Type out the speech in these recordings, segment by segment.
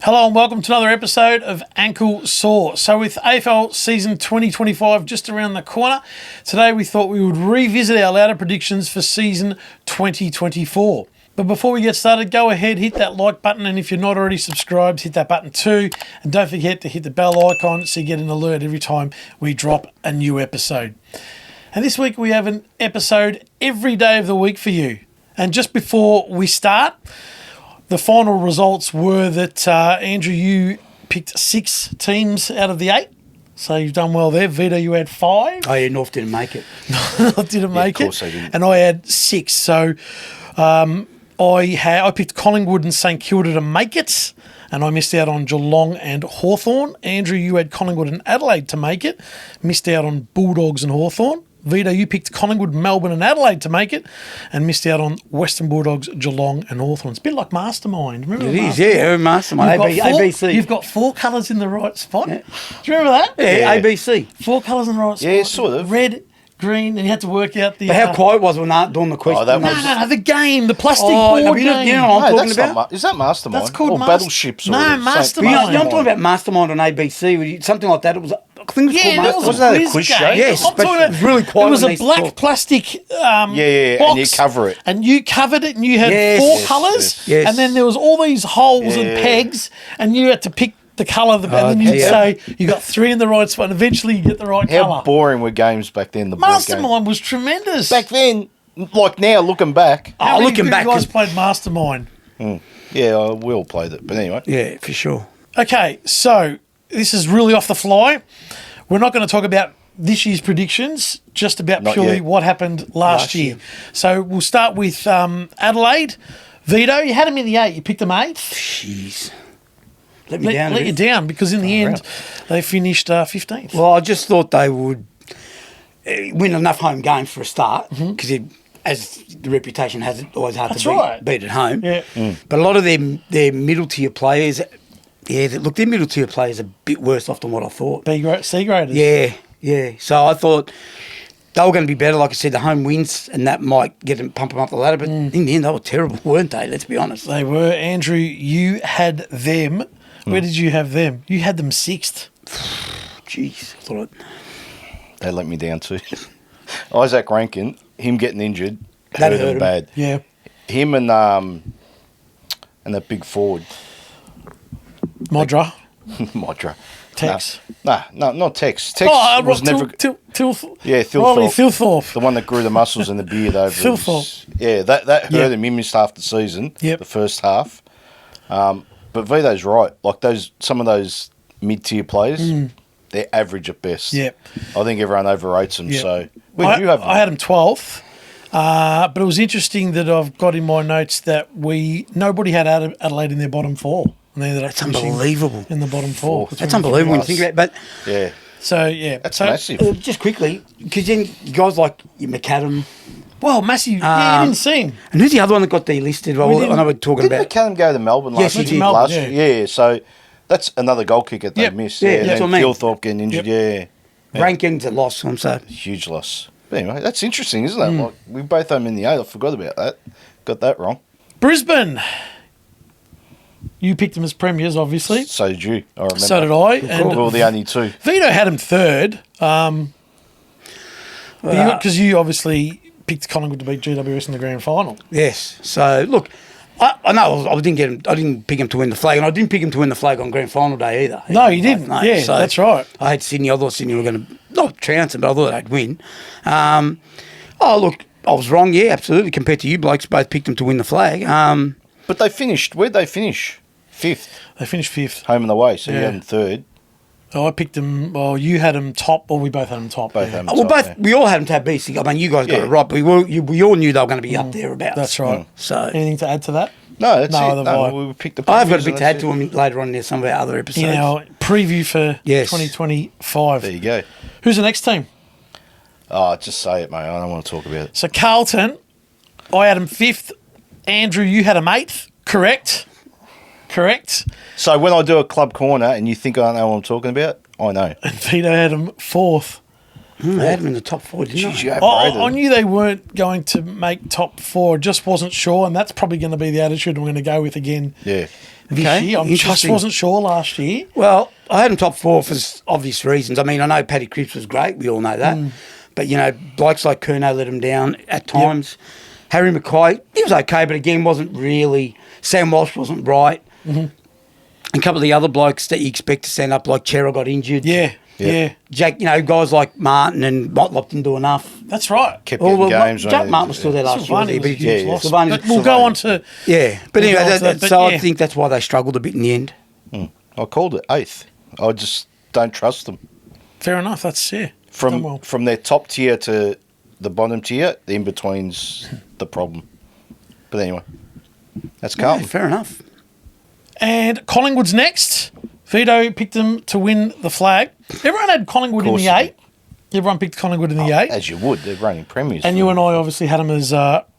Hello and welcome to another episode of Ankle Sore. So with AFL season 2025 just around the corner, today we thought we would revisit our louder predictions for season 2024. But before we get started, go ahead, hit that like button, and if you're not already subscribed, hit that button too. And don't forget to hit the bell icon so you get an alert every time we drop a new episode. And this week we have an episode every day of the week for you. And just before we start, the final results were that, Andrew, you picked 6 teams out of the 8. So you've done well there. Vito, you had 5. Oh, yeah, North didn't make it. I didn't make it. Of course I didn't. And I had 6. So I picked Collingwood and St. Kilda to make it. And I missed out on Geelong and Hawthorn. Andrew, you had Collingwood and Adelaide to make it. Missed out on Bulldogs and Hawthorn. Vito, you picked Collingwood, Melbourne and Adelaide to make it and missed out on Western Bulldogs, Geelong and Hawthorn. It's a bit like Mastermind. Remember It is, yeah, Mastermind. ABC. You've got 4 colours in the right spot. Yeah. Do you remember that? Yeah, ABC. 4 colours in the right spot. Yeah, sort of. Red, green, and you had to work out the... But how quiet was when Art doing the question? No, the game, the plastic board game. You know what I'm talking that's about? is that Mastermind? That's called or Battleships? No, Mastermind. I'm talking about Mastermind on ABC. Something like that. It was... I think it was called Mastermind. Wasn't that a quiz show? Yes, I'm talking but about, it was really quiet. It was when a they black talked. plastic box. and you cover it. And you covered it and you had Yes. 4 Yes, colours. yes. And then there was all these holes and pegs and you had to pick the colour and then you'd say you got 3 in the right spot and eventually you get the right How colour. boring were games back then? The board Mastermind was tremendous. game. Back then, like now, looking back. How many looking of you back, guys 'cause- played Mastermind? Yeah, we all played it. But anyway, Yeah, for sure. Okay, so this is really off the fly. We're not going to talk about this year's predictions, just about Not purely yet. what happened last year. So we'll start with Adelaide. Vito, you had them in the 8. You picked them 8th. Jeez. Let me down a Let bit. you down because in the end they finished 15th. Well, I just thought they would win enough home games for a start because as the reputation has it, always hard That's to right. beat at home. Yeah. But a lot of their middle tier players, their middle tier players are a bit worse off than what I thought. C graders. Yeah. So I thought they were going to be better. Like I said, the home wins, and that might pump them up the ladder. But in the end, they were terrible, weren't they? Let's be honest. They were. Andrew, you had them. Where did you have them? You had them 6th. Jeez, I thought they let me down too. Isaac Rankin, him getting injured, That hurt hurt him him. bad. Yeah. Him and that big forward, Modra. Modra. Tex. No, not Tex. Tex was never. Riley Thilthorpe. The one that grew the muscles and the beard over. Thilthorpe. Yeah, that hurt him. He missed half the season. Yep. The first half. But Vito's right. Like some of those mid-tier players, they're average at best. Yep. I think everyone overrates them. Yep. So where did you have them? I had them 12th. But it was interesting that I've got in my notes that nobody had Adelaide in their bottom 4. And they ended up that's finishing unbelievable. in the bottom 4. That's unbelievable when you think about it. But Yeah, So, yeah. that's massive. just quickly, because then you guys like your McAdam. Well, massive. Yeah, you didn't see him. And who's the other one that got delisted? Well, I know we're talking Didn't about. McCallum go to Melbourne Yes, last he year? did. Last Melbourne, year, yeah. So that's another goal kicker they Yep. missed. Yeah, and that's then what I mean. Gilthorpe getting injured. Yeah. Ranking's a loss, I'm saying. Huge loss. But anyway, that's interesting, isn't it? Like, we both had them in the 8. I forgot about that. Got that wrong. Brisbane. You picked them as premiers, obviously. So did you. I remember. So did I. We And were the only 2. Vito had him 3rd. Because you obviously picked Collingwood to beat GWS in the grand final. Yes. So look, I know I didn't get him. I didn't pick him to win the flag, and I didn't pick him to win the flag on grand final day either. No, you didn't. No, Yeah, that's right. I had Sydney. I thought Sydney were going to not trounce them, but I thought they'd win. Look, I was wrong. Yeah, absolutely. Compared to you blokes, both picked them to win the flag. But they finished. Where'd they finish? 5th. They finished 5th. Home and away. So you Yeah. had them 3rd. Oh, I picked them. Well, you had them top, or we both had them top. Both yeah. had 'em Well, top, both yeah. we all had them to have BC. I mean, you guys got Yeah. it right, but we all knew they were going to be up there about. That's right. So Anything to add to that? No, that's No, it. other No, vibe. we picked the I've got a premiers bit and to add that's to them later on in some of our other episodes. In our preview for Yes. 2025. There you go. Who's the next team? Oh, just say it, mate. I don't want to talk about it. So Carlton, I had them 5th. Andrew, you had them 8th. Correct. So when I do a club corner and you think I don't know what I'm talking about, I know. And Vito had them 4th. I had them in the top 4, didn't Jeez, you I? overrated I them. knew they weren't going to make top 4. Just wasn't sure, and that's probably going to be the attitude I'm going to go with again Yeah. this Okay, year. I just interesting. wasn't sure last year. Well, I had them top 4 for obvious reasons. I mean, I know Paddy Cripps was great. We all know that. But, you know, blokes like Curnow let him down at times. Harry McKay, he was okay, but again, wasn't really. Sam Walsh wasn't right. And a couple of the other blokes that you expect to stand up, like Cheryl got injured. Yeah. Jack, you know, guys like Martin and Motlop didn't do enough. That's right. Kept getting games. Jack Martin was still there last year. Sylvania was a wasn't he? huge yeah. loss. Sylvania's- But we'll go on to... Yeah. But We'll go anyway, on to that, but so yeah. I think that's why they struggled a bit in the end. I called it 8th. I just don't trust them. Fair enough. That's, done well. From their top tier to the bottom tier, the in-between's the problem. But anyway, that's Yeah, Carlton. fair enough. And Collingwood's next. Vito picked them to win the flag. Everyone had Collingwood in Course the you 8. Everyone picked Collingwood in the 8. As you would, they're reigning premiers. And you and I obviously had them as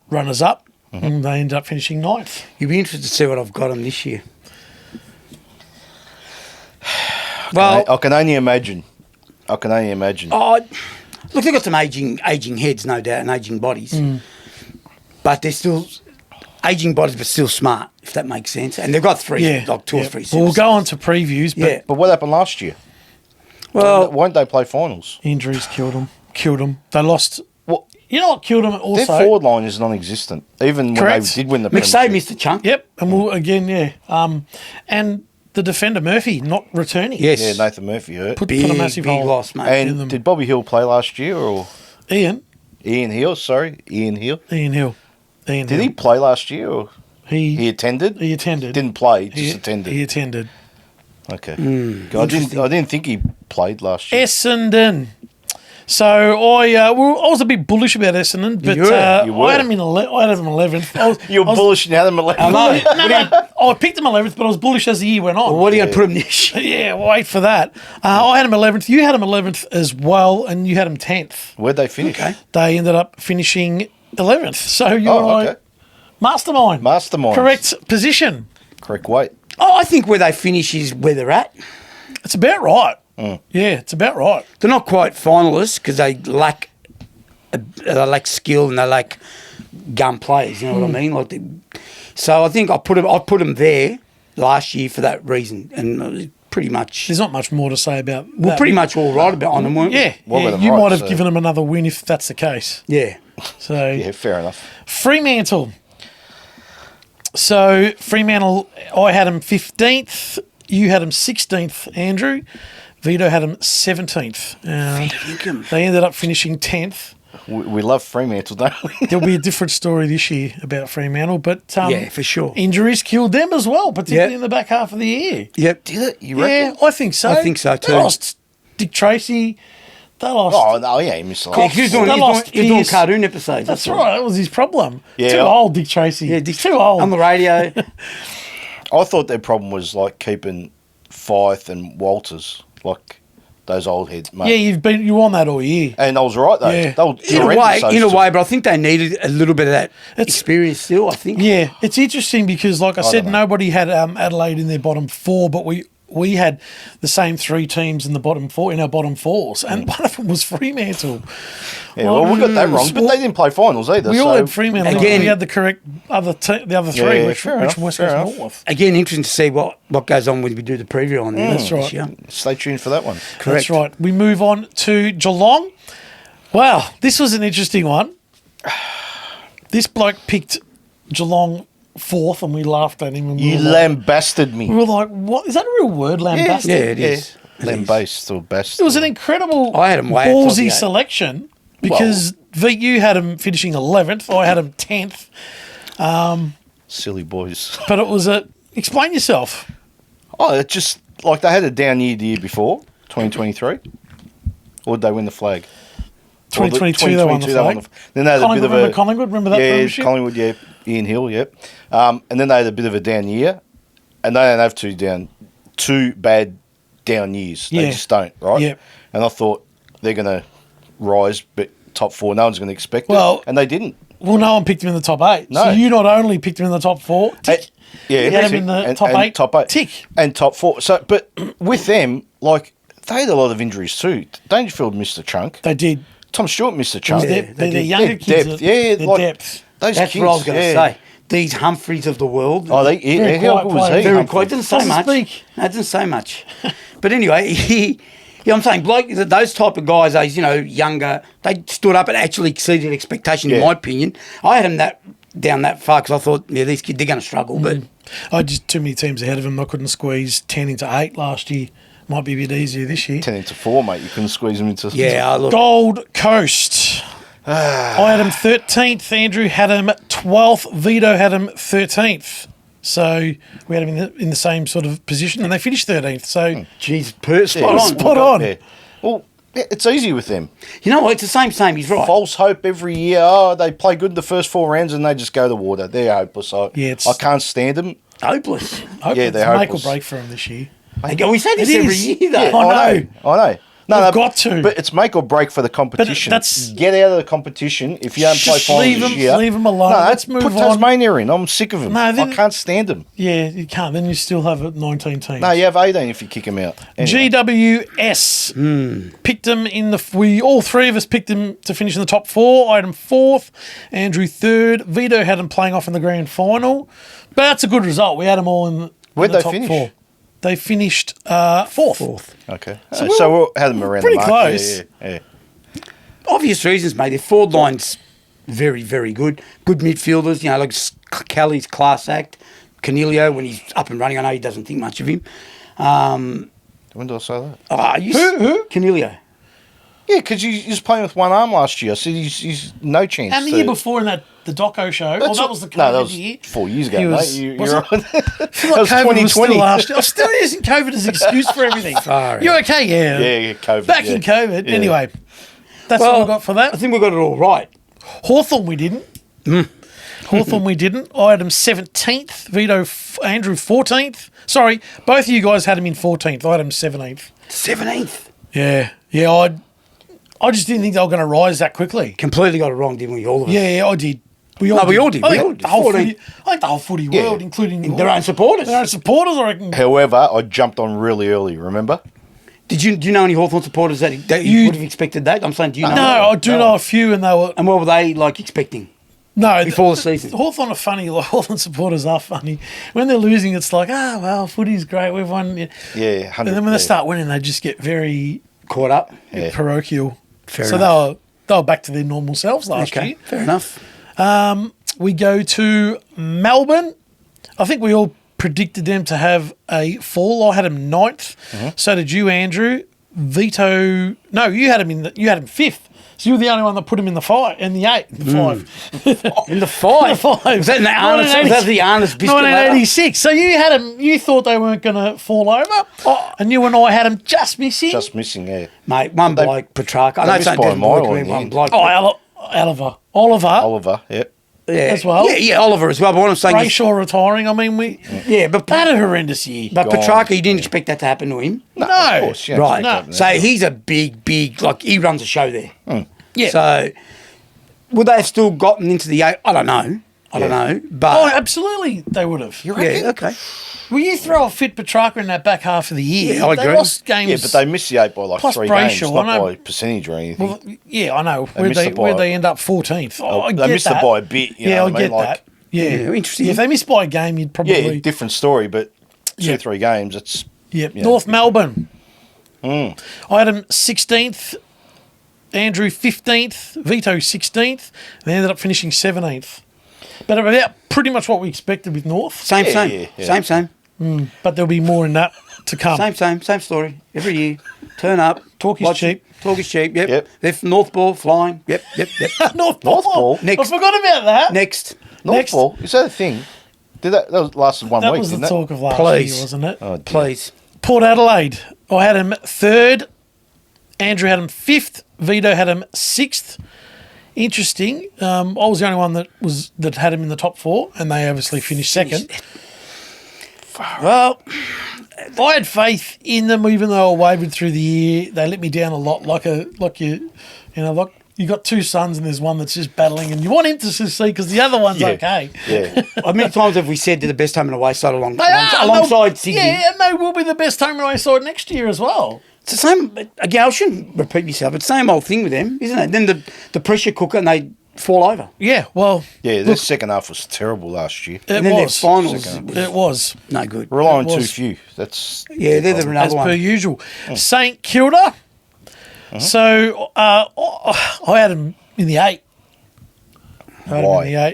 runners-up. And they ended up finishing 9th. You'll be interested to see what I've got them this year. Well, I can only imagine. look, they've got some aging heads, no doubt, and aging bodies. But they're still aging bodies, but still smart, if that makes sense. And they've got 2 or 3 Well, we'll superstars. go on to previews, but Yeah. But what happened last year? Well, Won't they play finals? injuries killed them. They lost. Well, You know what killed them their also? forward line is non-existent. Even when Correct. they did win the McSay premiership. missed a chunk. Yep. And we'll again, and the defender Murphy not returning. Yes. Yeah, Nathan Murphy hurt. Put Big, a massive big hole loss, mate. in them. And did Bobby Hill play last year or Ian Ian Hill? Sorry, Ian Hill. Hill. Did he play last year or he He attended? attended. Didn't play, He- just attended. He attended. Okay. interesting. I didn't think he played last year. Essendon. So I was a bit bullish about Essendon, but You were. You were. I had them in 11th. You're bullish and had them 11. I know. No, I picked them 11th, but I was bullish as the year went on. Well, what are you going to put them this year? Yeah, wait for that. I had them 11th. You had them 11th as well, and you had them 10th. Where'd they finish? Okay. They ended up finishing 11th. So you Oh, and I, okay. mastermind. Mastermind. Correct position. Correct weight. Oh, I think where they finish is where they're at. It's about right. Yeah, it's about right. They're not quite finalists because they lack skill and they lack gun players. You know what I mean? So I think I put them there last year for that reason, and pretty much There's not much more to say about we're that. pretty much all right about on them, weren't we? Yeah, Well, yeah, with them you right, might have so- given them another win if that's the case. Yeah. So Yeah, fair enough. Fremantle. So Fremantle, I had them 15th. You had them 16th, Andrew. Vito had them 17th. They ended up finishing 10th. We love Fremantle, don't we? There'll be a different story this year about Fremantle, but Yeah, for sure. injuries killed them as well, particularly Yep. in the back half of the year. Yep. Did it? You Yeah, reckon? I think so. I think so too. They lost Dick Tracy. They lost. Oh, no, yeah, he missed a lot. Yeah, 'cause he's They doing lost cartoon Pierce. episodes. That's all. right. That was his problem. Yeah, Too old, Dick Tracy. Yeah, Dick- too old. on the radio. I thought their problem was like keeping Fife and Walters, like those old heads, mate. Yeah, you won that all year. And I was right though. Yeah. They were in a horrendous, way, those two. but I think they needed a little bit of that experience still. I think. Yeah, it's interesting because, like I said, don't know. nobody had Adelaide in their bottom 4, but we had the same 3 teams in the bottom 4 in our bottom 4s, and one of them was Fremantle. Yeah, well, we got that wrong, but they didn't play finals either. We all so had Fremantle. Again- we had the correct the other 3, Yeah, which fair were enough, West fair Coast enough. North. Again, interesting to see what goes on when we do the preview on there. That's right. this year. stay tuned for that one. That's right. We move on to Geelong. Wow, this was an interesting one. This bloke picked Geelong 4th, and we laughed at him. And You we were like, lambasted me. we were like, "What is that a real word, lambasted?" Yeah, it is. Lambasted or bastard. It was an incredible I had 'em way outside the ballsy eight. selection because you had him finishing 11th. I had him 10th. Silly boys. But it was explain yourself. Oh, it just like they had a down year the year before, 2023. Or did they win the flag? Or the- 2022 they won the flag. Then they had a bit of a Collingwood, remember that yeah, premiership? Collingwood, yeah, Ian Hill, yep. And then they had a bit of a down year, and they don't have two bad down years. They Yeah. just don't, right? Yep. And I thought they're going to rise, but top 4, no one's going to expect Well- it, and they didn't. Well, no one picked him in the top 8. No. So you not only picked him in the top 4, tick. Yeah, You had him in the top 8, top 8, tick. and top 4. So, but with them, like they had a lot of injuries too. Dangerfield missed a chunk. They did. Tom Stewart missed a chunk. They're younger kids. Depth. Depth. Those That's kids, what I was going to say. These Humphreys of the world. Oh, how quiet good was players. he? Very Humphrey? quiet. Doesn't say Doesn't much. speak. No, it doesn't say much. But anyway, I'm saying, Blake, those type of guys, those, younger, they stood up and actually exceeded expectation, in my opinion. I had them down that far because I thought, these kids, they're going to struggle. But I just too many teams ahead of them. I couldn't squeeze 10 into 8 last year. Might be a bit easier this year. 10 into 4, mate. You couldn't squeeze them into... look. Gold Coast. I had him 13th. Andrew had him 12th. Vito had him 13th. So we had him in the same sort of position, and they finished 13th. So, Jeez, spot on. Spot on. Yeah. Well, it's easy with them. You know what? It's the same. He's right. False hope every year. Oh, they play good the first 4 rounds and they just go to water. They're hopeless. I can't stand them. Hopeless. Yeah, they're make or hopeless. break for him this year. We say this It every is. year, though. Yeah, I know. No, Got to. But it's make or break for the competition. that's- Get out of the competition if you don't play Just finals this year. leave them alone. No, Let's move put on. Tasmania in. I'm sick of them. No, then- I can't stand them. Yeah, you can't. Then you still have 19 teams. No, you have 18 if you kick them out. Anyway. GWS picked him all 3 of us picked him to finish in the top 4. I had him 4th, Andrew 3rd. Vito had him playing off in the grand final, but that's a good result. We had them all in Where'd the they top finish? 4. They finished 4th. Okay. So we'll have them around pretty the mark. close. Yeah. Obvious reasons, mate. Their forward line's very, very good. Good midfielders, like Kelly's class act. Cornelio, when he's up and running, I know he doesn't think much of him. When did I say that? Who? Cornelio. Yeah, because he was playing with one arm last year. I said he's no chance. And the year before in that the Doco show, that was the COVID that was year. 4 years ago, He mate. was- You're was it? on. I feel like That was COVID was still 2020. last year. I'm still using COVID as an excuse for everything. Sorry. You're okay, yeah. Yeah, COVID. Back yeah. in COVID. Yeah. Anyway, that's all we got for that. I think we got it all right. Hawthorn we didn't. Hawthorn we didn't. I had him 17th. Vito, Andrew 14th. Sorry, both of you guys had him in 14th. I had him 17th. 17th. Yeah. I just didn't think they were going to rise that quickly. Completely got it wrong, didn't we? All of us. Yeah, I did. We all did. I We think all did. the whole 14. footy, I think the whole footy world, including Their own supporters. Their own supporters, I reckon. However, I jumped on really early, remember? Do you know any Hawthorn supporters that you would have expected that? I'm saying, do you know? No, I do know a few, and they were And what were they expecting? no before the season? Hawthorn are funny. Like Hawthorn supporters are funny. When they're losing, it's like, well, footy's great. We've won. Yeah. Yeah, 100. And then when they start winning, they just get very Caught up. Yeah. parochial. Fair so enough. they were back to their normal selves last Okay, year. fair enough. We go to Melbourne. I think we all predicted them to have a fall. I had them 9th. So did you, Andrew. Vito. No, you had him 5th. So you were the only one that put him in the 5 and the 8, the 5. In the 5. The 5. Was that the Arnest biscuit? 1986. So you had them. You thought they weren't going to fall over, and you and I had them just missing. Just missing, yeah. Mate, one bloke, Petrarca. I know it's missed not by a Devon mile Boyd, in the one end. bloke. Oliver. Oliver, yeah. Yeah, as well. Yeah, Oliver as well. But what I'm saying is, Brayshaw retiring. I mean, we but had a horrendous year. But Petrarca, you didn't expect that to happen to him. No, No. of course, yeah. Right. No. So he's a big, he runs a show there. Yeah. So would they have still gotten into the 8? I don't know. I don't know. But Oh, absolutely, they would have. yeah, okay. Will you throw a fit Petrarca in that back half of the year? Yeah, I They agree. lost games. Yeah, but they missed the 8 by like Plus 3 Brayshaw, games, not I know. by percentage or anything. Well, yeah, I know. missed it by- Where'd they end up 14th? I they get missed that. it by a bit, you know I what I mean? get Like- that. Yeah. Yeah, interesting. If they missed by a game, you'd probably. Yeah, different story, but 2 Yeah. or 3 games, it's... Yep. Yeah. North Melbourne. I had him 16th, Andrew 15th, Vito 16th. They ended up finishing 17th. But about pretty much what we expected with North. Same. Yeah. Same. But there'll be more in that to come. Same story. Every year. Turn up. Talk is watch cheap. it. Talk is cheap, yep. Yep. They're from North Ball, flying. Yep. North North Ball. Ball? Next. I forgot about that. Next. Next. Northball, is that a thing? That was lasted 1 That week, was the didn't talk of last Please. year, wasn't it? Oh, dear. Please. Port Adelaide. I had him 3rd. Andrew had him 5th. Vito had him 6th. Interesting. I was the only one that had him in the top 4, and they obviously finished 2nd. Well, I had faith in them, even though I wavered through the year. They let me down a lot, like you got 2 sons and there's one that's just battling, and you want him to succeed because the other one's Yeah. okay. Yeah. How many times have we said they're the best home and away side They are, alongside Sydney? Yeah, and they will be the best home and away side next year as well. It's the same. Again, I shouldn't repeat myself. It's the same old thing with them, isn't it? Then the pressure cooker and they fall over. Yeah, well, Yeah, their second half was terrible last year. it And then their was. finals It was. no good. Relying It too was. few. That's Yeah, they're the As another per one. usual. St. Kilda. So I had them in the 8. I had them Why? in the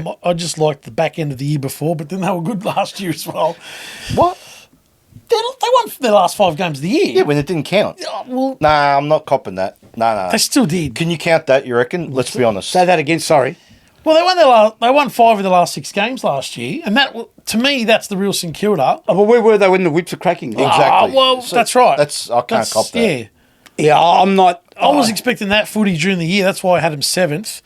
8. I just liked the back end of the year before, but then they were good last year as well. what? They won their last 5 games of the year. Yeah, when it didn't count. Well, Nah, I'm not copping that. Nah. they still did. Can you count that? You reckon? Let's be honest. Say that again. Sorry. Well, they won 5 of the last 6 games last year, and that to me that's the real St Kilda. Oh, but where were they when the whips were cracking? Exactly. well, that's right. I can't cop that. Yeah, Yeah, I'm not. I was expecting that footy during the year. That's why I had him 7th.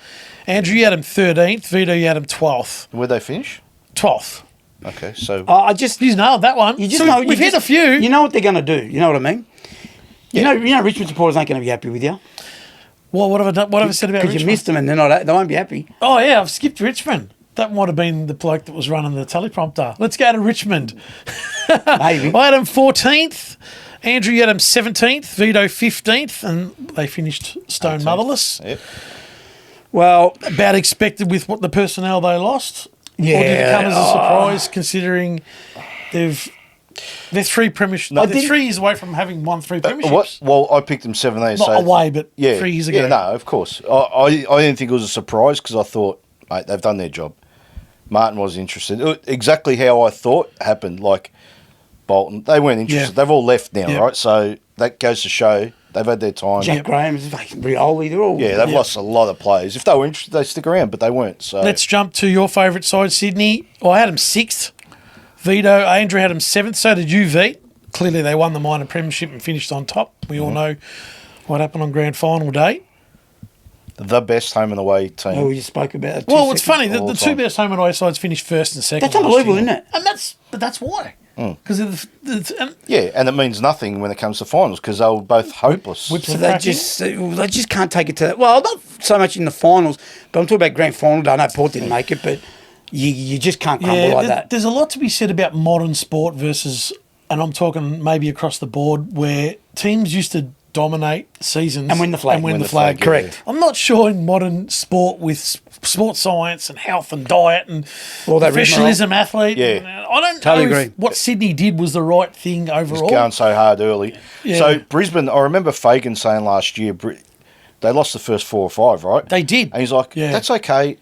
Andrew, you had him 13th. Vito, you had him 12th. Where'd they finish? 12th. Okay, so I just. He's nailed that one. You just So know. we've hit a few. You know what they're going to do. You know what I mean. You know, Richmond supporters ain't going to be happy with you Well, what have I done? What have I said about because you Richmond? missed them and they're not. They won't be happy. Oh yeah, I've skipped Richmond. That might have been the bloke that was running the teleprompter. Let's go to Richmond. Maybe. I had him 14th. Andrew, you had him 17th. Vito 15th, and they finished stone motherless. Yep. Well, About expected with what the personnel they lost. Or did it Yeah. come as a surprise considering they're 3 premierships? No, they're 3 years away from having won 3 premierships. What? Well, I picked them 17. Not so away, but yeah, 3 years ago. Yeah, no, of course. I didn't think it was a surprise because I thought, mate, they've done their job. Martin was interested. Exactly how I thought happened. Like Bolton, they weren't interested. Yeah. They've all left now, Yeah. right? So that goes to show they've had their time. Jack Graham is fucking Rioli. They're all. Yeah, they've lost a lot of players. If they were interested, they'd stick around, but they weren't. So Let's jump to your favourite side, Sydney. Well, I had him 6th. Vito, Andrew had him 7th. So did you, V. Clearly, they won the minor premiership and finished on top. We all know what happened on grand final day. the best home and away team. Oh, we just spoke about it. Well, it's funny. The All the the 2 time. best home and away sides finished 1st and 2nd. That's last unbelievable, year. isn't it? And that's why. Because Yeah, and it means nothing when it comes to finals because they were both hopeless. Whips So are they cracking. just can't take it to that. Well, not so much in the finals, but I'm talking about grand final day. I know Port didn't make it, but you just can't crumble like that. There's a lot to be said about modern sport versus, and I'm talking maybe across the board, where teams used to dominate seasons And win the flag. And win Win the the flag. flag, Correct. I'm not sure in modern sport with sports science and health and diet and All that professionalism, athlete. Yeah. and I don't Totally know if agree. what Sydney did was the right thing It was overall. going so hard early. Yeah. So Brisbane, I remember Fagan saying last year, they lost the first 4 or 5, right? They did. And he's like, Yeah. that's okay.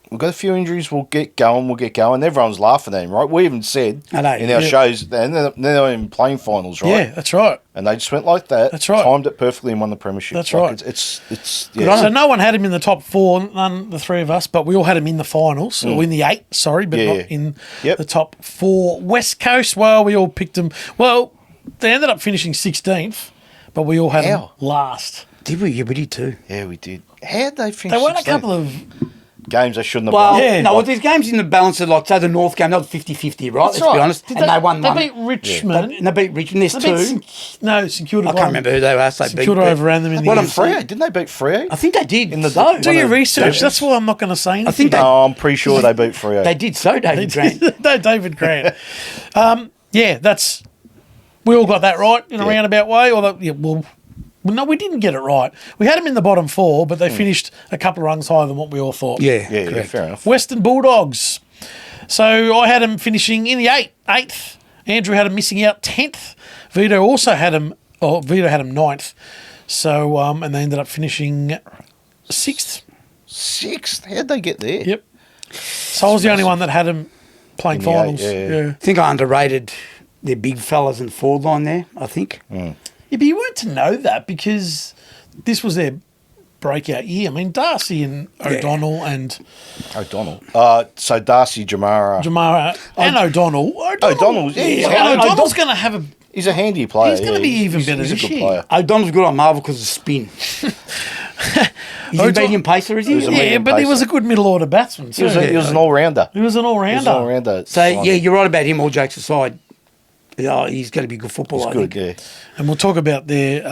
We've got a few injuries. We'll get going. Everyone's laughing at him, right? We even said I know, in our yeah. shows, and they're not even playing finals, right? Yeah, that's right. And they just went like that. That's right. Timed it perfectly and won the premiership. That's Like, right. It's Good on yeah. So no one had him in the top 4, none the 3 of us, but we all had him in the finals, or in the 8, sorry, but Yeah. not in Yep. the top 4. West Coast, well, we all picked them. Well, they ended up finishing 16th, but we all had them How? last. Did we? Yeah, we did too. Yeah, we did. How'd they finish? They won a 16? couple of... games they shouldn't have Well, won. Yeah. no, well, there's games in the balance of, like, say, the North game, they were 50-50, right? That's Let's be right. honest. Did And they won They one. beat Richmond. And they beat Richmond. There's They beat two. No, St Kilda. I can't remember who they were. St Kilda overran them in the What I'm end. saying- Freo, didn't they beat Freo? I think they did. In the- so. Do your One of- research. That's why I'm not going to say anything. I think they, No, I'm pretty sure they beat Freo. they did so, David Grant. No, David Grant. Yeah, that's... We all got that right in a Yeah. roundabout way. Well, no, we didn't get it right. We had them in the bottom 4, but they finished a couple of rungs higher than what we all thought. yeah, fair enough. Western Bulldogs. So I had them finishing in the 8th. Andrew had them missing out 10th. Vito also had them... Oh, Vito had them 9th. So, and they ended up finishing 6th. 6th? How'd they get there? Yep. So I was the only one that had them playing In the finals. 8, yeah. I think I underrated their big fellas in the forward line there, I think. Yeah, but you weren't to know that because this was their breakout year. I mean, Darcy and O'Donnell and O'Donnell. So Darcy, Jamara. Jamara and O'Donnell. O'Donnell, yeah. O'Donnell's going to have a... He's a handy player. He's gonna be even better he's this a good year. player. O'Donnell's good on Marvel because of spin. He's a medium pacer, is he? He's a Yeah, medium but he was a pacer. good middle order batsman. He was, too. he was an all-rounder. He was an He was all-rounder. an all-rounder. So, yeah, you're right about him, all jokes aside. He's going to be a good footballer, He's I good, think. yeah. And we'll talk about their...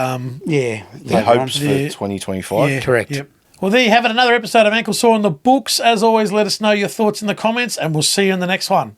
Yeah. The hopes for Yeah. 2025. yeah, correct. Yep. Well, there you have it. Another episode of Ankle Sore in the books. As always, let us know your thoughts in the comments, and we'll see you in the next one.